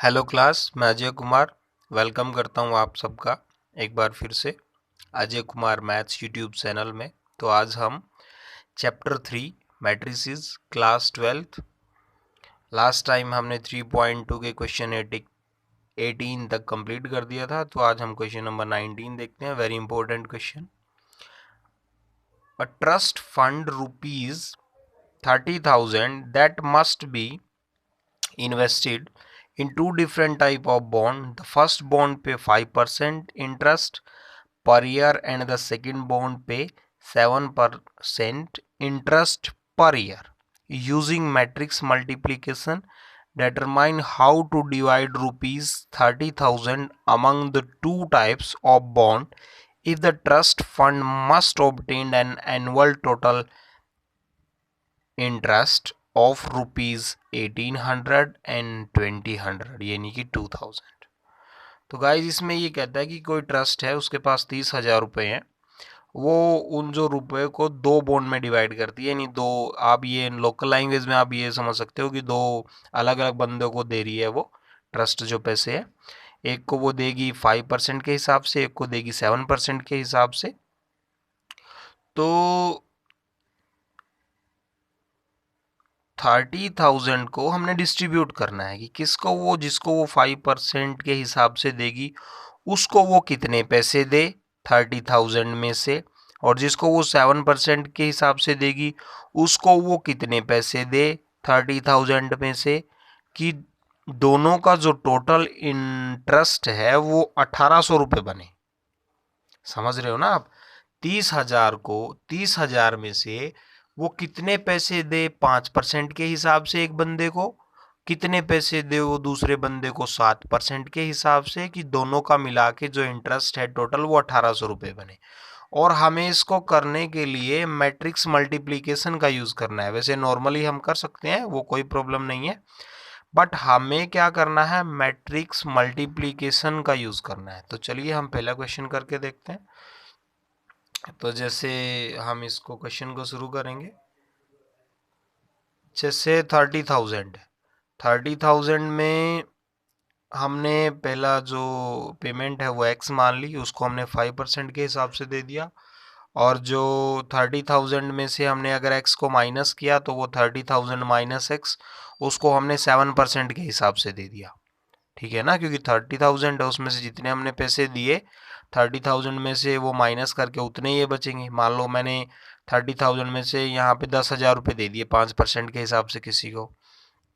Hello class, मैं Ajay Kumar welcome करता हूँ आप सबका एक बार फिर से Ajay Kumar maths YouTube channel में। तो आज हम chapter 3 matrices class 12th, last time हमने 3.2 के क्वेश्चन 18 तक कंप्लीट कर दिया था। तो आज हम क्वेश्चन नंबर 19 देखते हैं। Very important question. A trust fund rupees 30,000 that must be invested in two different type of bond. The first bond pay 5% interest per year and the second bond pay 7% interest per year. Using matrix multiplication, determine how to divide rupees 30,000 among the two types of bond if the trust fund must obtain an annual total interest of rupees 1800 and 2000 यानी कि 2000। तो guys इसमें ये कहता है कि कोई trust है, उसके पास 30,000 रुपये हैं। वो उन जो रुपए को दो बॉन्ड में डिवाइड करती है, यानी दो, आप ये लोकल लैंग्वेज में आप ये समझ सकते हो कि दो अलग अलग बंदों को दे रही है वो ट्रस्ट जो पैसे है। एक को वो देगी 5% के हिसाब से, एक को देगी 7% के हिसाब से। तो 30,000 को हमने डिस्ट्रीब्यूट करना है कि किसको वो, जिसको वो 5% के हिसाब से देगी उसको वो कितने पैसे दे 30,000 में से, और जिसको वो 7% के हिसाब से देगी उसको वो कितने पैसे दे 30,000 में से, कि दोनों का जो टोटल इंटरेस्ट है वो 1,800 रुपये बने। समझ रहे हो ना आप? 30,000 को 30,000 में से वो कितने पैसे दे 5% के हिसाब से एक बंदे को, कितने पैसे दे वो दूसरे बंदे को 7% के हिसाब से, कि दोनों का मिला के जो इंटरेस्ट है टोटल वो 1,800 रुपये बने। और हमें इसको करने के लिए मैट्रिक्स मल्टीप्लिकेशन का यूज़ करना है। वैसे नॉर्मली हम कर सकते हैं, वो कोई प्रॉब्लम नहीं है, बट हमें क्या करना है, मैट्रिक्स मल्टीप्लिकेशन का यूज़ करना है। तो चलिए हम पहला क्वेश्चन करके देखते हैं। तो जैसे हम इसको क्वेश्चन को शुरू करेंगे, जैसे 30,000 में हमने पहला जो पेमेंट है वो एक्स मान ली, उसको हमने 5% के हिसाब से दे दिया। और जो 30,000 में से हमने अगर एक्स को माइनस किया तो वो 30,000 माइनस एक्स, उसको हमने 7% के हिसाब से दे दिया। ठीक है ना, क्योंकि 30,000 है, उसमें से जितने हमने पैसे दिए 30,000 में से वो माइनस करके उतने ही बचेंगे। मान लो मैंने 30,000 में से यहाँ पे 10,000 रुपये दे दिए 5% के हिसाब से किसी को,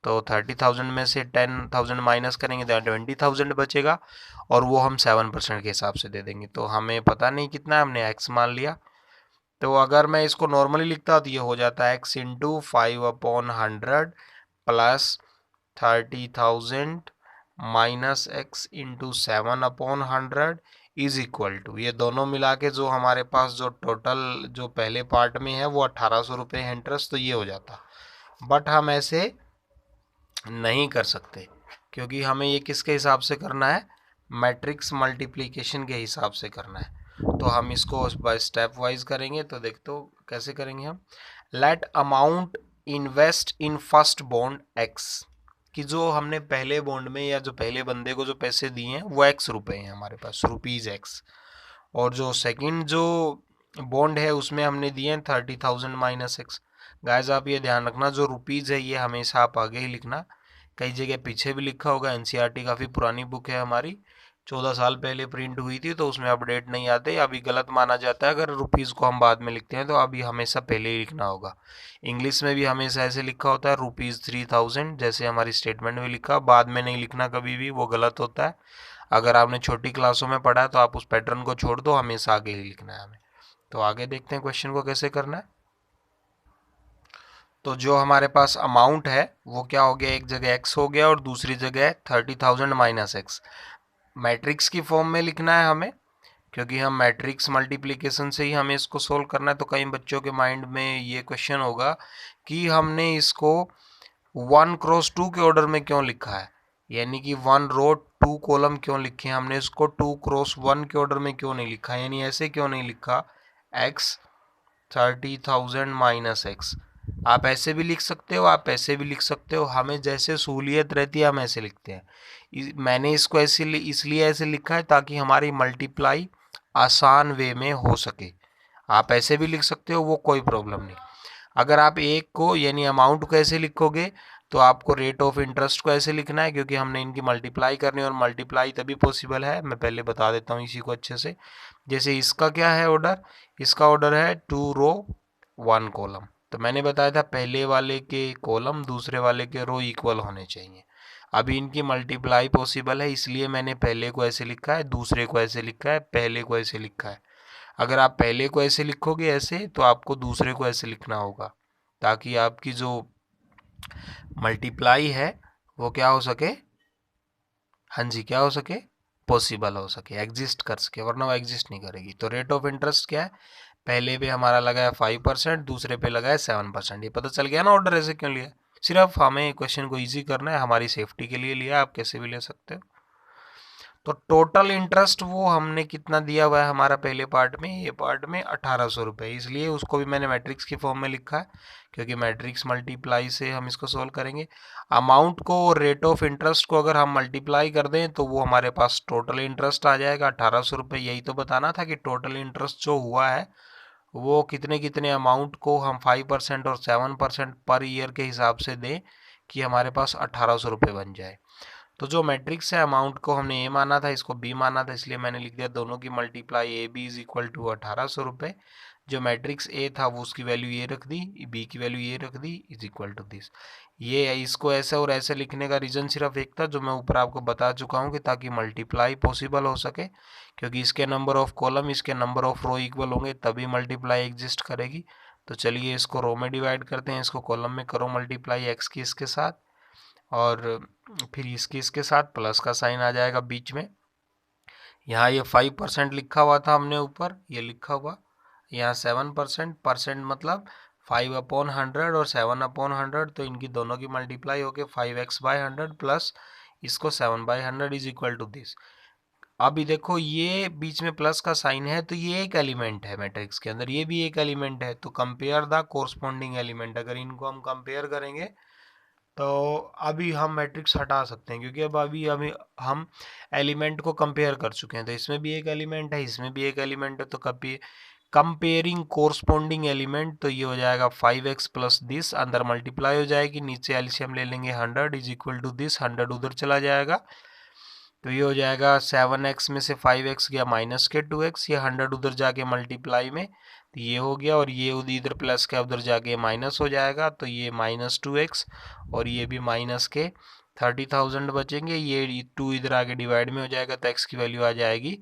तो 30,000 में से 10,000 माइनस करेंगे तो 20,000 बचेगा, और वो हम 7% के हिसाब से दे देंगे। तो हमें पता नहीं कितना है, हमने एक्स मान लिया। तो अगर मैं इसको नॉर्मली लिखता तो ये हो जाता है X into 5/100 plus 30,000 minus X into 7/100 is equal to, ये दोनों मिला के जो हमारे पास जो टोटल जो पहले पार्ट में है वो 1,800 रुपये है इंटरेस्ट, तो ये हो जाता। बट हम ऐसे नहीं कर सकते, क्योंकि हमें ये किसके हिसाब से करना है, मैट्रिक्स मल्टीप्लिकेशन के हिसाब से करना है। तो हम इसको बाय स्टेप वाइज करेंगे। तो देखते हो कैसे करेंगे हम। Let amount invest in first bond X, कि जो हमने पहले बॉन्ड में या जो पहले बंदे को जो पैसे दिए हैं वो एक्स रुपए हैं हमारे पास, रुपीज एक्स। और जो सेकंड जो बॉन्ड है उसमें हमने दिए हैं 30,000 माइनस एक्स। गाइस आप ये ध्यान रखना, जो रुपीज़ है ये हमेशा आप आगे ही लिखना। कई जगह पीछे भी लिखा होगा, एनसीईआरटी काफ़ी पुरानी बुक है हमारी, 14 साल पहले प्रिंट हुई थी, तो उसमें अपडेट नहीं आते। अभी गलत माना जाता है अगर रुपीज़ को हम बाद में लिखते हैं, तो अभी हमेशा पहले ही लिखना होगा। इंग्लिश में भी हमेशा ऐसे लिखा होता है रुपीज़ 3,000, जैसे हमारी स्टेटमेंट में लिखा, बाद में नहीं लिखना कभी भी, वो गलत होता है। अगर आपने छोटी क्लासों में पढ़ा है तो आप उस पैटर्न को छोड़ दो, हमेशा आगे ही लिखना है हमें। तो आगे देखते हैं क्वेश्चन को कैसे करना है। तो जो हमारे पास अमाउंट है वो क्या हो गया, एक जगह एक्स हो गया और दूसरी जगह 30,000 माइनस एक्स। मैट्रिक्स की फॉर्म में लिखना है हमें, क्योंकि हम मैट्रिक्स मल्टीप्लिकेशन से ही हमें इसको सोल्व करना है। तो कई बच्चों के माइंड में ये क्वेश्चन होगा कि हमने इसको 1x2 के ऑर्डर में क्यों लिखा है, यानी कि 1 रो 2 कॉलम क्यों लिखे हैं, हमने इसको 2x1 के ऑर्डर में क्यों नहीं लिखा, यानी ऐसे क्यों नहीं लिखा, एक्स 30,000 माइनस एक्स। आप ऐसे भी लिख सकते हो, आप ऐसे भी लिख सकते हो, हमें जैसे सहूलियत रहती है हम ऐसे लिखते हैं। मैंने इसको ऐसे इसलिए ऐसे लिखा है ताकि हमारी मल्टीप्लाई आसान वे में हो सके। आप ऐसे भी लिख सकते हो, वो कोई प्रॉब्लम नहीं। अगर आप एक को यानी अमाउंट को ऐसे लिखोगे तो आपको रेट ऑफ इंटरेस्ट को ऐसे लिखना है, क्योंकि हमने इनकी मल्टीप्लाई करनी है और मल्टीप्लाई तभी पॉसिबल है। मैं पहले बता देता हूँ इसी को अच्छे से। जैसे इसका क्या है ऑर्डर, इसका ऑर्डर है 2 रो 1 कॉलम। तो मैंने बताया था पहले वाले के कॉलम दूसरे वाले के रो इक्वल होने चाहिए। अभी इनकी मल्टीप्लाई पॉसिबल है, इसलिए मैंने पहले को ऐसे लिखा है, दूसरे को ऐसे लिखा है, पहले को ऐसे लिखा है। अगर आप पहले को ऐसे लिखोगे ऐसे, तो आपको दूसरे को ऐसे लिखना होगा, ताकि आपकी जो मल्टीप्लाई है वो क्या हो सके, हाँ जी क्या हो सके, पॉसिबल हो सके, एग्जिस्ट कर सके, वरना वो एग्जिस्ट नहीं करेगी। तो रेट ऑफ इंटरेस्ट क्या है, पहले पे हमारा लगा है 5%, दूसरे पे लगा है 7%। ये पता चल गया ना ऑर्डर ऐसे क्यों लिया। सिर्फ हमें क्वेश्चन को इजी करना है, हमारी सेफ्टी के लिए लिया, आप कैसे भी ले सकते हो। तो टोटल इंटरेस्ट वो हमने कितना दिया हुआ है हमारा पहले पार्ट में, ये पार्ट में 1800 रुपये, इसलिए उसको भी मैंने मैट्रिक्स की फॉर्म में लिखा है, क्योंकि मैट्रिक्स मल्टीप्लाई से हम इसको सोल्व करेंगे। अमाउंट को और रेट ऑफ इंटरेस्ट को अगर हम मल्टीप्लाई कर दें तो वो हमारे पास टोटल इंटरेस्ट आ जाएगा 1800 रुपये। यही तो बताना था कि टोटल इंटरेस्ट जो हुआ है वो कितने कितने अमाउंट को हम 5% और 7% पर ईयर के हिसाब से दें कि हमारे पास 1800 रुपये बन जाए। तो जो मैट्रिक्स है अमाउंट को हमने ए माना था, इसको बी माना था, इसलिए मैंने लिख दिया दोनों की multiply A B is equal to 1800 रुपये। जो मैट्रिक्स ए था वो उसकी वैल्यू ये रख दी, बी की वैल्यू ये रख दी, इज इक्वल टू दिस। ये इसको ऐसे और ऐसे लिखने का रीज़न सिर्फ एक था, जो मैं ऊपर आपको बता चुका हूँ कि ताकि मल्टीप्लाई पॉसिबल हो सके, क्योंकि इसके नंबर ऑफ कॉलम इसके नंबर ऑफ रो इक्वल होंगे तभी मल्टीप्लाई एग्जिस्ट करेगी। तो चलिए इसको रो में डिवाइड करते हैं, इसको कॉलम में करो मल्टीप्लाई एक्स की इसके साथ, और फिर इसके साथ प्लस का साइन आ जाएगा बीच में। यहाँ ये 5% लिखा हुआ था हमने ऊपर, ये लिखा हुआ, यहाँ 7%, परसेंट मतलब 5/100 और 7/100, तो इनकी दोनों की मल्टीप्लाई होके 5x/100 प्लस इसको 7/100 इज इक्वल टू दिस। अभी देखो ये बीच में प्लस का साइन है, तो ये एक एलिमेंट है मैट्रिक्स के अंदर, ये भी एक एलिमेंट है, तो कंपेयर द कोरस्पॉन्डिंग एलिमेंट। अगर इनको हम कंपेयर करेंगे तो अभी हम मैट्रिक्स हटा सकते हैं, क्योंकि अब अभी अभी हम एलिमेंट को कंपेयर कर चुके हैं। तो इसमें भी एक एलिमेंट है, इसमें भी एक एलिमेंट है, तो कभी कंपेयरिंग कोरस्पॉन्डिंग एलिमेंट, तो ये हो जाएगा 5x प्लस दिस, अंदर मल्टीप्लाई हो जाएगी, नीचे एलसीएम ले लेंगे 100 इज इक्वल टू दिस, 100 उधर चला जाएगा, तो ये हो जाएगा 7x में से 5x गया माइनस के 2x, ये 100 उधर जाके मल्टीप्लाई में, तो ये हो गया, और ये इधर प्लस का उधर जाके माइनस हो जाएगा, तो ये -2x, और ये भी माइनस के 30,000 बचेंगे, ये 2 इधर आके डिवाइड में हो जाएगा, तो x की वैल्यू आ जाएगी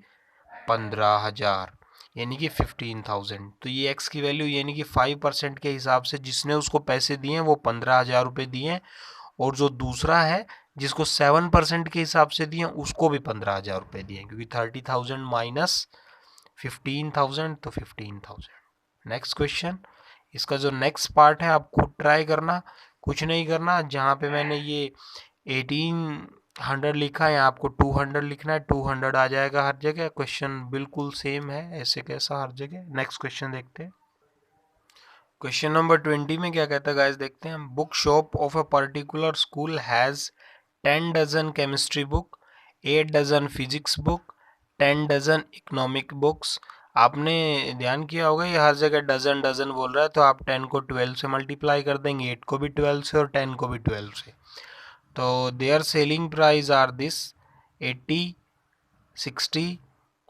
15,000, यानी कि 15,000। तो ये x की वैल्यू यानी कि 5% के हिसाब से जिसने उसको पैसे दिए हैं वो 15,000 रुपये दिए हैं, और जो दूसरा है जिसको 7% के हिसाब से दिए उसको भी 15,000 रुपये दिए, क्योंकि 30,000 माइनस 15,000 तो 15,000। नेक्स्ट क्वेश्चन, इसका जो नेक्स्ट पार्ट है आप खुद ट्राई करना, कुछ नहीं करना। जहाँ पे मैंने ये 1800 लिखा है, आपको 200 लिखना है, 200 आ जाएगा हर जगह। क्वेश्चन बिल्कुल सेम है, ऐसे कैसा हर जगह। नेक्स्ट क्वेश्चन देखते हैं। क्वेश्चन नंबर 20 में क्या कहता है गाइस, देखते हैं हम। Book shop of a particular school has 10 dozen chemistry book, 8 dozen physics book, 10 dozen economic books. आपने ध्यान किया होगा ये हर जगह डजन डजन बोल रहा है, तो आप 10 को 12 से मल्टीप्लाई कर देंगे, 8 को भी 12 से और 10 को भी 12 से। तो there selling price are this 80, 60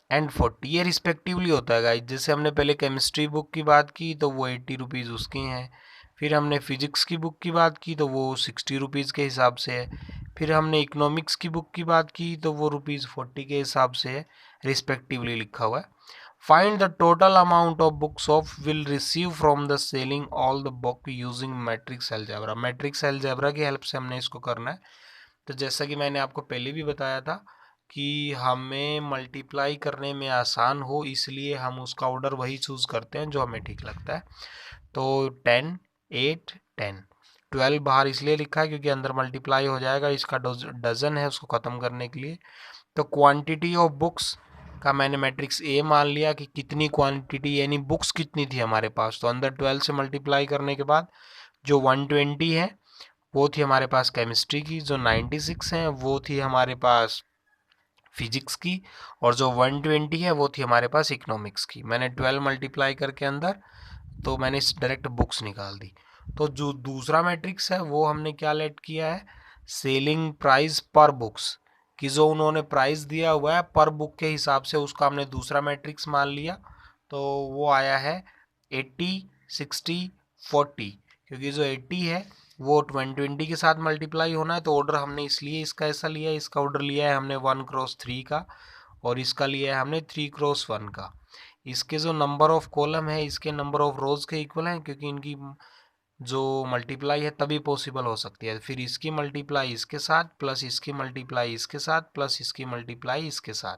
and 40, ये रिस्पेक्टिवली होता है गाइज। जैसे हमने पहले केमिस्ट्री बुक की बात की तो वो 80 रुपीज़ उसकी हैं, फिर हमने फिजिक्स की बुक की बात की तो वो 60 रुपीज़ के हिसाब से है, फिर हमने इकोनॉमिक्स की बुक की बात की तो वो ₹40 के हिसाब से है, रिस्पेक्टिवली लिखा हुआ है। Find the total amount of books of will receive from the selling all the book using matrix algebra. Matrix algebra की हेल्प से हमने इसको करना है। तो जैसा कि मैंने आपको पहले भी बताया था कि हमें मल्टीप्लाई करने में आसान हो, इसलिए हम उसका ऑर्डर वही चूज़ करते हैं जो हमें ठीक लगता है। तो 10, 8, 10, 12 बाहर इसलिए लिखा है क्योंकि अंदर मल्टीप्लाई हो जाएगा, इसका डजन है उसको ख़त्म करने के लिए। तो क्वांटिटी ऑफ बुक्स का मैंने मैट्रिक्स ए मान लिया कि कितनी क्वांटिटी यानी बुक्स कितनी थी हमारे पास, तो अंदर 12 से मल्टीप्लाई करने के बाद जो 120 है वो थी हमारे पास केमिस्ट्री की, जो 96 है वो थी हमारे पास फिजिक्स की, और जो 120 है वो थी हमारे पास इकोनॉमिक्स की। मैंने 12 मल्टीप्लाई करके अंदर तो मैंने इस डायरेक्ट बुक्स निकाल दी। तो जो दूसरा मैट्रिक्स है वो हमने क्या लेट किया है, सेलिंग प्राइस पर बुक्स कि जो उन्होंने प्राइस दिया हुआ है पर बुक के हिसाब से उसका हमने दूसरा मैट्रिक्स मान लिया। तो वो आया है 80 60 40, क्योंकि जो 80 है वो 120 के साथ मल्टीप्लाई होना है, तो ऑर्डर हमने इसलिए इसका ऐसा लिया है। इसका ऑर्डर लिया है हमने 1x3 का, और इसका लिया है हमने 3x1 का। इसके जो नंबर ऑफ कॉलम है इसके नंबर ऑफ रोज के इक्वल हैं, क्योंकि इनकी जो मल्टीप्लाई है तभी पॉसिबल हो सकती है। फिर इसकी मल्टीप्लाई इसके साथ, प्लस इसकी मल्टीप्लाई इसके साथ, प्लस इसकी मल्टीप्लाई इसके साथ,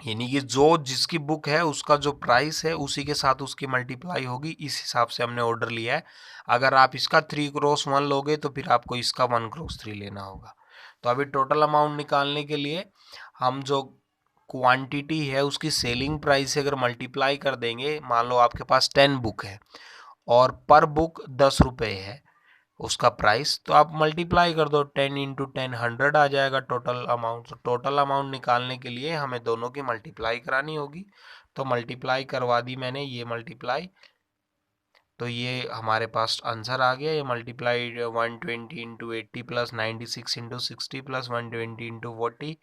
यानी कि जो जिसकी बुक है उसका जो प्राइस है उसी के साथ उसकी मल्टीप्लाई होगी। इस हिसाब से हमने ऑर्डर लिया है। अगर आप इसका 3x1 लोगे तो फिर आपको इसका 1x3 लेना होगा। तो अभी टोटल अमाउंट निकालने के लिए हम जो क्वांटिटी है उसकी सेलिंग प्राइस से अगर मल्टीप्लाई कर देंगे, मान लो आपके पास 10 बुक है और पर बुक 10 रुपये है उसका प्राइस, तो आप मल्टीप्लाई कर दो 10 इंटू 10 100 आ जाएगा टोटल अमाउंट। तो टोटल अमाउंट निकालने के लिए हमें दोनों की मल्टीप्लाई करानी होगी। तो मल्टीप्लाई करवा दी मैंने, ये मल्टीप्लाई, तो ये हमारे पास आंसर आ गया। ये multiply 120 into 80 plus 96 into 60 plus 120 into 40,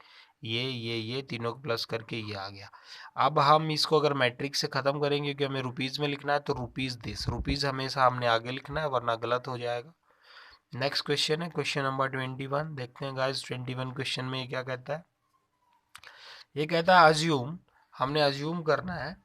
ये तीनों को प्लस करके ये आ गया। अब हम इसको अगर मैट्रिक से ख़त्म करेंगे, क्योंकि हमें रुपीज़ में लिखना है, तो रुपीज़ दिस, रुपीज़ हमेशा हमने आगे लिखना है वरना गलत हो जाएगा। नेक्स्ट क्वेश्चन है क्वेश्चन नंबर 21। देखते हैं गाइस 21 क्वेश्चन में ये क्या कहता है। ये कहता है अज्यूम, हमने अज्यूम करना है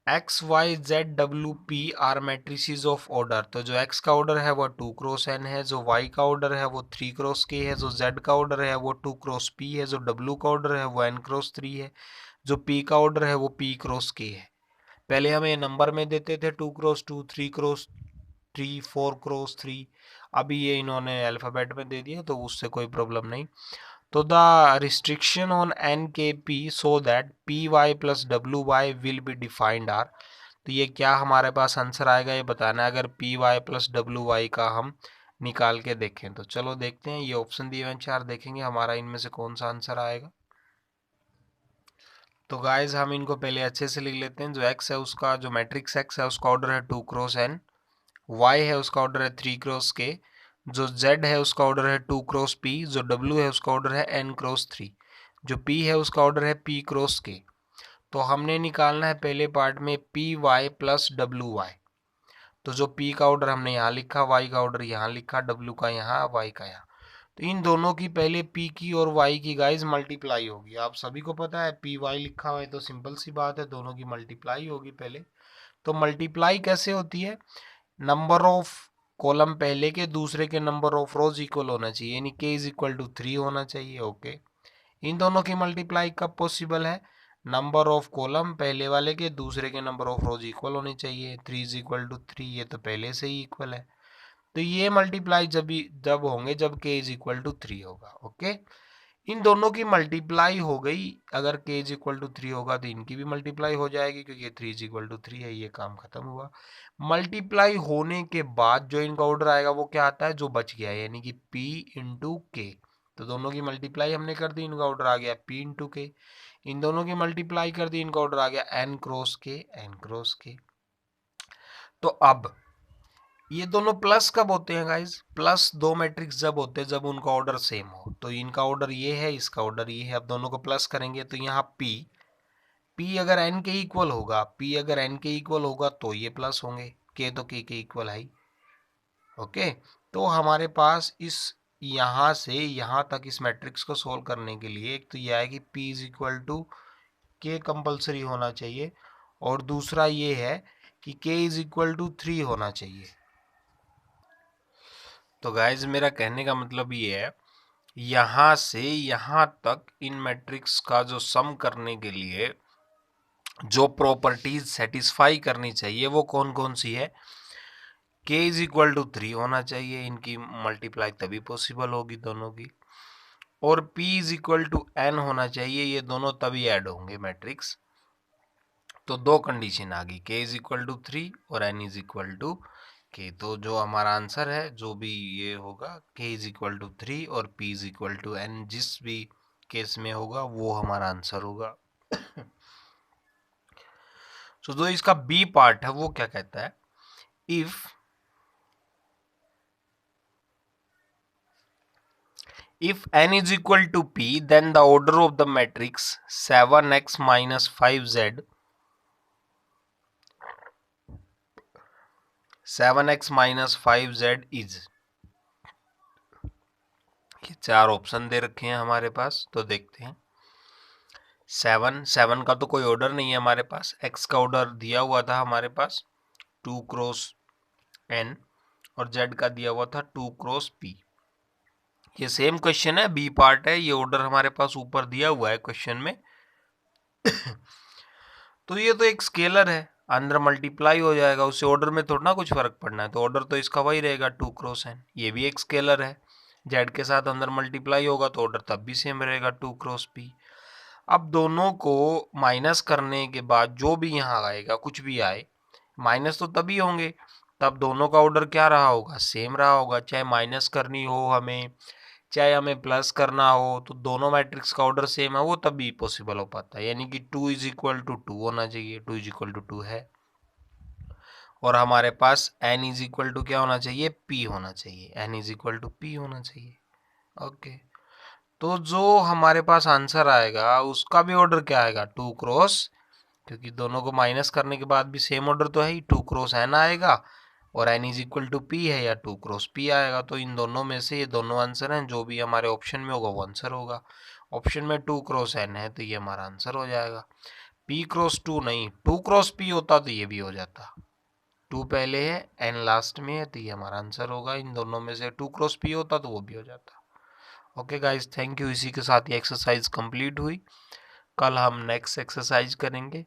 X Y Z W P R matrices of order. तो जो एक्स का ऑर्डर है वो 2x n है, जो वाई का ऑर्डर है वो 3x k है, जो जेड का ऑर्डर है वो 2x p है, जो डब्ल्यू का ऑर्डर है वो n×3 है, जो पी का ऑर्डर है वो p×k है। पहले हमें नंबर में देते थे 2x2 3x3 4x3, अभी ये इन्होंने अल्फ़ाबेट में दे दिया तो उससे कोई प्रॉब्लम नहीं। तो the restriction on N K P so that P Y plus W Y will be defined are. तो ये क्या हमारे पास आंसर आएगा ये बताना है, अगर P Y plus W Y का हम निकाल के देखें। तो चलो देखते हैं, ये ऑप्शन दिए हुए 4 देखेंगे हमारा इनमें से कौन सा आंसर आएगा। तो गाइज हम इनको पहले अच्छे से लिख लेते हैं। जो एक्स है उसका जो मैट्रिक्स एक्स है उसका ऑर्डर है 2x n, वाई है उसका ऑर्डर है 3x k, जो z है उसका ऑर्डर है 2x p, जो w है उसका ऑर्डर है n×3, जो p है उसका ऑर्डर है p×k। तो हमने निकालना है पहले पार्ट में P Y plus W Y. तो जो p का ऑर्डर हमने यहाँ लिखा, y का ऑर्डर यहाँ लिखा, w का यहाँ, y का यहाँ। तो इन दोनों की पहले p की और y की गाइज मल्टीप्लाई होगी। आप सभी को पता है पी वाई लिखा हुआ है तो सिंपल सी बात है दोनों की मल्टीप्लाई होगी पहले। तो मल्टीप्लाई कैसे होती है, नंबर ऑफ कॉलम पहले के दूसरे के नंबर ऑफ रोज इक्वल होना चाहिए, यानी k इज इक्वल टू 3 होना चाहिए। ओके, इन दोनों की मल्टीप्लाई कब पॉसिबल है, नंबर ऑफ कॉलम पहले वाले के दूसरे के नंबर ऑफ रोज इक्वल होने चाहिए। 3 इज इक्वल टू 3, ये तो पहले से ही इक्वल है। तो ये मल्टीप्लाई जब होंगे जब k इज इक्वल टू 3 होगा। ओके, इन दोनों की मल्टीप्लाई हो गई, अगर k इज इक्वल टू 3 होगा तो इनकी भी मल्टीप्लाई हो जाएगी, क्योंकि 3 इज इक्वल टू 3 है। ये काम खत्म हुआ। मल्टीप्लाई होने के बाद जो इनका ऑर्डर आएगा वो क्या आता है, जो बच गया है, यानी कि p इंटू के। तो दोनों की मल्टीप्लाई हमने कर दी, इनका ऑर्डर आ गया p इंटू के। इन दोनों की मल्टीप्लाई कर दी, इनका ऑर्डर आ गया n×k। तो अब ये दोनों प्लस कब होते हैं गाइज, प्लस दो मैट्रिक्स जब होते हैं जब उनका ऑर्डर सेम हो। तो इनका ऑर्डर ये है, इसका ऑर्डर ये है। अब दोनों को प्लस करेंगे तो यहाँ p अगर n के इक्वल होगा, p अगर n के इक्वल होगा तो ये प्लस होंगे, k तो k के इक्वल है। ओके, तो हमारे पास इस यहाँ से यहाँ तक इस मैट्रिक्स को सोल्व करने के लिए एक तो यह है कि p is equal to k compulsory होना चाहिए, और दूसरा ये है कि k इज इक्वल टू 3 होना चाहिए। तो गाइज मेरा कहने का मतलब ये है, यहाँ से यहाँ तक इन मैट्रिक्स का जो सम करने के लिए जो प्रॉपर्टीज सेटिस्फाई करनी चाहिए वो कौन कौन सी है, k इज इक्वल टू 3 होना चाहिए, इनकी मल्टीप्लाई तभी पॉसिबल होगी दोनों की, और p is equal to n होना चाहिए, ये दोनों तभी ऐड होंगे मैट्रिक्स। तो दो कंडीशन आ गई, k इज इक्वल टू 3 और n is equal to k। तो जो हमारा आंसर है जो भी ये होगा, k इज इक्वल टू 3 और p is equal to n, जिस भी केस में होगा वो हमारा आंसर होगा। तो जो इसका बी पार्ट है वो क्या कहता है, if n is equal to p, then the order of the matrix 7x minus 5z 7x minus 5z is, ये चार ऑप्शन दे रखे हैं हमारे पास, तो देखते हैं। 7 का तो कोई ऑर्डर नहीं है हमारे पास, x का ऑर्डर दिया हुआ था हमारे पास 2 क्रॉस n और z का दिया हुआ था 2 क्रॉस p। ये सेम क्वेश्चन है, बी पार्ट है, ये ऑर्डर हमारे पास ऊपर दिया हुआ है क्वेश्चन में। तो ये तो एक स्केलर है, अंदर मल्टीप्लाई हो जाएगा, उससे ऑर्डर में थोड़ा ना कुछ फर्क पड़ना है, तो ऑर्डर तो इसका वही रहेगा 2 क्रॉस n। ये भी एक स्केलर है, z के साथ अंदर मल्टीप्लाई होगा तो ऑर्डर तब भी सेम रहेगा 2 क्रॉस p। अब दोनों को माइनस करने के बाद जो भी यहाँ आएगा, कुछ भी आए, माइनस तो तभी होंगे, तब दोनों का ऑर्डर क्या रहा होगा, सेम रहा होगा। चाहे माइनस करनी हो हमें, चाहे हमें प्लस करना हो, तो दोनों मैट्रिक्स का ऑर्डर सेम है, वो तभी पॉसिबल हो पाता है। यानी कि 2 इज इक्वल टू 2 होना चाहिए, 2 इज इक्वल टू 2 है, और हमारे पास n इज इक्वल टू क्या होना चाहिए, p होना चाहिए, n is equal to p होना चाहिए। ओके, तो जो हमारे पास आंसर आएगा उसका भी ऑर्डर क्या आएगा, 2 क्रॉस, क्योंकि दोनों को माइनस करने के बाद भी सेम ऑर्डर तो है ही, 2 क्रॉस n आएगा, और n is equal to p है या 2 क्रॉस p आएगा। तो इन दोनों में से ये दोनों आंसर हैं, जो भी हमारे ऑप्शन में होगा वो आंसर होगा। ऑप्शन में 2 क्रॉस n है तो ये हमारा आंसर हो जाएगा। p क्रॉस 2 नहीं, 2 क्रॉस p होता तो ये भी हो जाता, 2 पहले है n लास्ट में है, तो ये हमारा आंसर होगा। इन दोनों में से 2 क्रॉस p होता तो वो भी हो जाता। Okay guys, thank you. इसी के साथ ये एक्सरसाइज कंप्लीट हुई। कल हम नेक्स्ट एक्सरसाइज करेंगे।